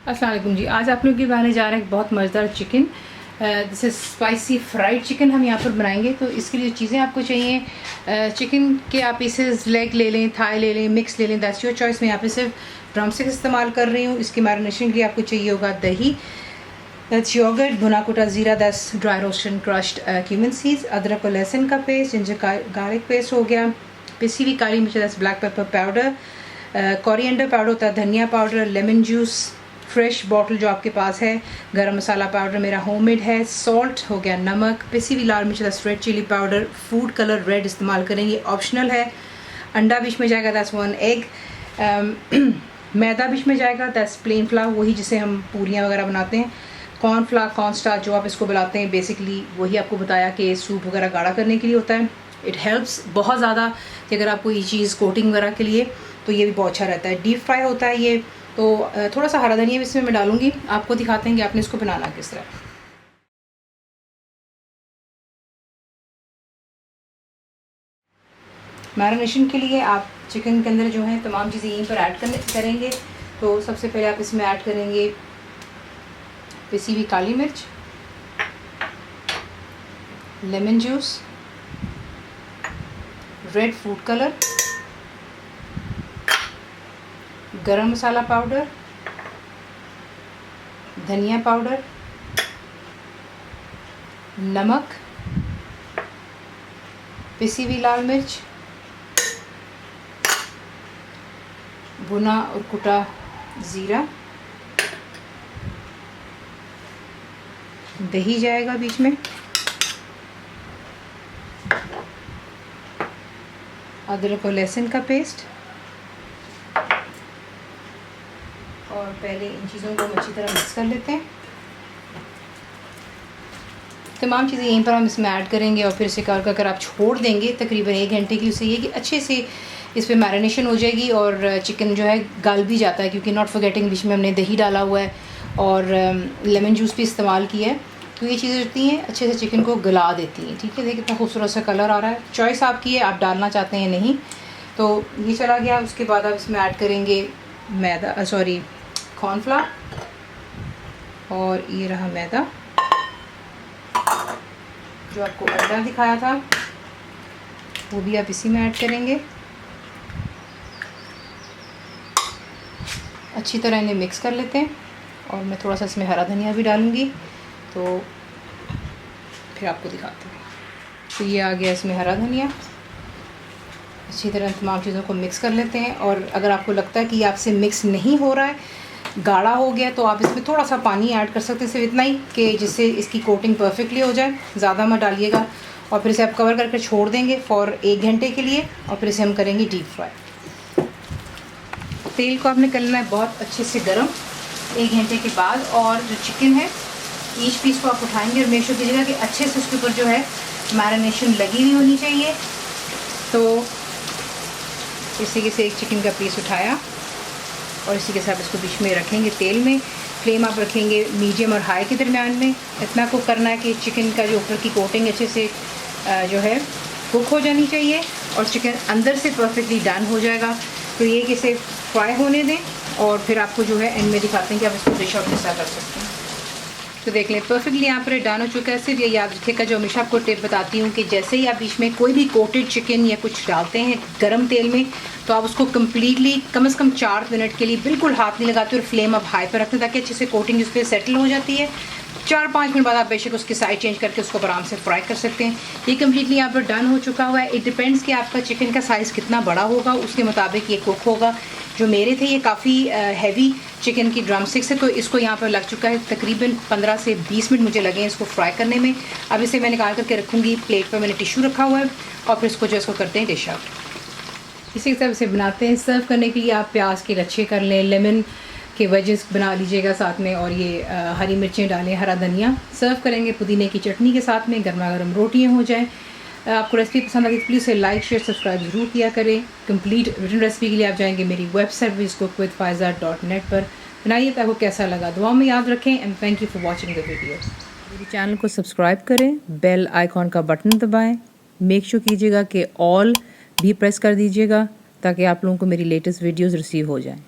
अस्सलाम वालेकुम जी। आज आप लोगों के बनाने जा रहे हैं बहुत मज़ेदार chicken. This is spicy fried chicken हम यहाँ पर बनाएंगे। तो इसके लिए चीज़ें आपको चाहिए, चिकन के आप पीसेस लेग ले लें, थाई ले लें, मिक्स ले लें, दैट्स योर चॉइस। मैं यहाँ पे सिर्फ ड्रम स्टिक इस्तेमाल कर रही हूँ। इसकी मैरिनेशन के लिए आपको चाहिए होगा दही, दैट्स योगर्ट, भुना कुटा ज़ीरा, that's dry roast and crushed cumin seeds, अदरक और लहसुन का पेस्ट, जिंजर गार्लिक पेस्ट हो गया, पिसी हुई काली मिर्च, that's black pepper powder, coriander powder होता है, धनिया powder, lemon juice fresh bottle जो आपके पास है, गरम मसाला पाउडर मेरा होममेड है, सॉल्ट हो गया, नमक, पिसी हुई लाल मिर्च, that's red chili powder, food colour red इस्तेमाल करेंगे, ऑप्शनल है। अंडा बीच में जाएगा, दैट्स 1 एग। मैदा बीच में जाएगा, दैट्स प्लेन फ्लावर, वही जिसे हम पूरियाँ वगैरह बनाते हैं। कॉर्न फ्लावर, कॉर्न स्टार्च जो आप इसको बुलाते हैं, बेसिकली वही आपको बताया कि सूप वगैरह गाढ़ा करने के लिए होता है। इट हेल्प्स बहुत ज़्यादा कि अगर आपको ये चीज़ कोटिंग वगैरह के लिए, तो ये भी बहुत अच्छा रहता है। डीप फ्राई होता है ये। तो थोड़ा सा हरा धनिया भी इसमें मैं डालूंगी, आपको दिखाते हैं कि आपने इसको बनाना किस तरह। मैरिनेशन के लिए आप चिकन के अंदर जो है तमाम चीज़ें यहीं पर ऐड करेंगे। तो सबसे पहले आप इसमें ऐड करेंगे पिसी हुई काली मिर्च, lemon juice, red food colour, गरम मसाला पाउडर, धनिया पाउडर, नमक, पिसी हुई लाल मिर्च, भुना और कुटा ज़ीरा, दही जाएगा बीच में, अदरक और लहसुन का पेस्ट, और पहले इन चीज़ों को हम अच्छी तरह मिक्स कर लेते हैं। तमाम चीज़ें यहीं पर हम इसमें ऐड करेंगे और फिर इसे कर आप छोड़ देंगे तकरीबन 1 घंटे की। उससे ये कि अच्छे से इस पर मैरिनेशन हो जाएगी और चिकन जो है गल भी जाता है, क्योंकि नॉट फॉरगेटिंग बीच में हमने दही डाला हुआ है और लेमन जूस भी इस्तेमाल किया है। तो ये चीज़ें होती हैं अच्छे से चिकन को गला देती हैं। ठीक है, देखिए कितना खूबसूरत सा कलर आ रहा है। चॉइस आपकी है, आप डालना चाहते हैं नहीं। तो ये चला गया। उसके बाद आप इसमें ऐड करेंगे कॉर्नफ्लावर, और ये रहा मैदा जो आपको अंडा दिखाया था, वो भी आप इसी में ऐड करेंगे। अच्छी तरह इन्हें मिक्स कर लेते हैं और मैं थोड़ा सा इसमें हरा धनिया भी डालूँगी, तो फिर आपको दिखाते हैं। तो ये आ गया इसमें हरा धनिया। अच्छी तरह तमाम चीज़ों को मिक्स कर लेते हैं। और अगर आपको लगता है कि आपसे मिक्स नहीं हो रहा है, गाढ़ा हो गया, तो आप इसमें थोड़ा सा पानी ऐड कर सकते हैं, सिर्फ इतना ही कि जिससे इसकी कोटिंग परफेक्टली हो जाए। ज़्यादा मत डालिएगा। और फिर इसे आप कवर करके छोड़ देंगे फॉर 1 घंटे के लिए, और फिर इसे हम करेंगे डीप फ्राई। तेल को आपने कर लेना है बहुत अच्छे से गर्म 1 घंटे के बाद। और जो चिकन है, ईच पीस को आप उठाएंगे और मेक श्योर कीजिएगा कि अच्छे से उसके ऊपर जो है मैरिनेशन लगी हुई होनी चाहिए। तो इस तरीके से एक चिकन का पीस उठाया और इसी के साथ इसको बीच में रखेंगे तेल में। फ्लेम आप रखेंगे मीडियम और हाई के दरमियान में। इतना कुक करना है कि चिकन का जो ऊपर की कोटिंग अच्छे से जो है कुक हो जानी चाहिए और चिकन अंदर से परफेक्टली डन हो जाएगा। तो ये कि इसे फ्राई होने दें और फिर आपको जो है एंड में दिखाते हैं कि आप इसको डिश आउट कैसा कर सकते हैं। तो देख लें परफेक्टली यहाँ पर डन हो चुका है। सिर्फ ये याद रखिएगा, जो हमेशा आपको टिप बताती हूँ, कि जैसे ही आप बीच में कोई भी कोटेड चिकन या कुछ डालते हैं गरम तेल में, तो आप उसको कम्प्लीटली कम से कम 4 मिनट के लिए बिल्कुल हाथ नहीं लगाते और फ्लेम आप हाई पर रखते हैं, ताकि अच्छे से कोटिंग उस पर सेटल हो जाती है। 4-5 मिनट बाद आप बेशक उसकी साइड चेंज करके उसको आराम से फ्राई कर सकते हैं। ये कम्प्लीटली यहाँ पर डन हो चुका हुआ है। इट डिपेंड्स कि आपका चिकन का साइज़ कितना बड़ा होगा, उसके मुताबिक ये कुक होगा। जो मेरे थे ये काफ़ी हैवी चिकन की ड्रम स्टिक से, तो इसको यहाँ पर लग चुका है तकरीबन 15 से 20 मिनट मुझे लगे हैं इसको फ्राई करने में। अब इसे मैं निकाल करके रखूँगी प्लेट पर, मैंने टिश्यू रखा हुआ है, और फिर इसको जो इसको करते हैं डिश आउट। इसी तरह से बनाते हैं। सर्व करने के लिए आप प्याज के लच्छे कर लें, लेमन के वेजेस बना लीजिएगा साथ में, और ये हरी मिर्चें डालें, हरा धनिया। सर्व करेंगे पुदीने की चटनी के साथ में, गर्मा गर्म रोटियाँ हो जाएँ। आपको रेसिपी पसंद आती है तो प्लीज़ से लाइक शेयर सब्सक्राइब ज़रूर किया करें। कंप्लीट रिटन रेसिपी के लिए आप जाएंगे मेरी वेबसाइट viscookWithFaiza.net पर। बनाइए तो आपको कैसा लगा, दुआ में याद रखें। And thank you for watching the video. मेरे चैनल को सब्सक्राइब करें, बेल आइकॉन का बटन दबाएं, मेक श्योर कीजिएगा कि ऑल भी प्रेस कर दीजिएगा, ताकि आप लोगों को मेरी लेटेस्ट वीडियोज़ रिसीव हो जाएँ।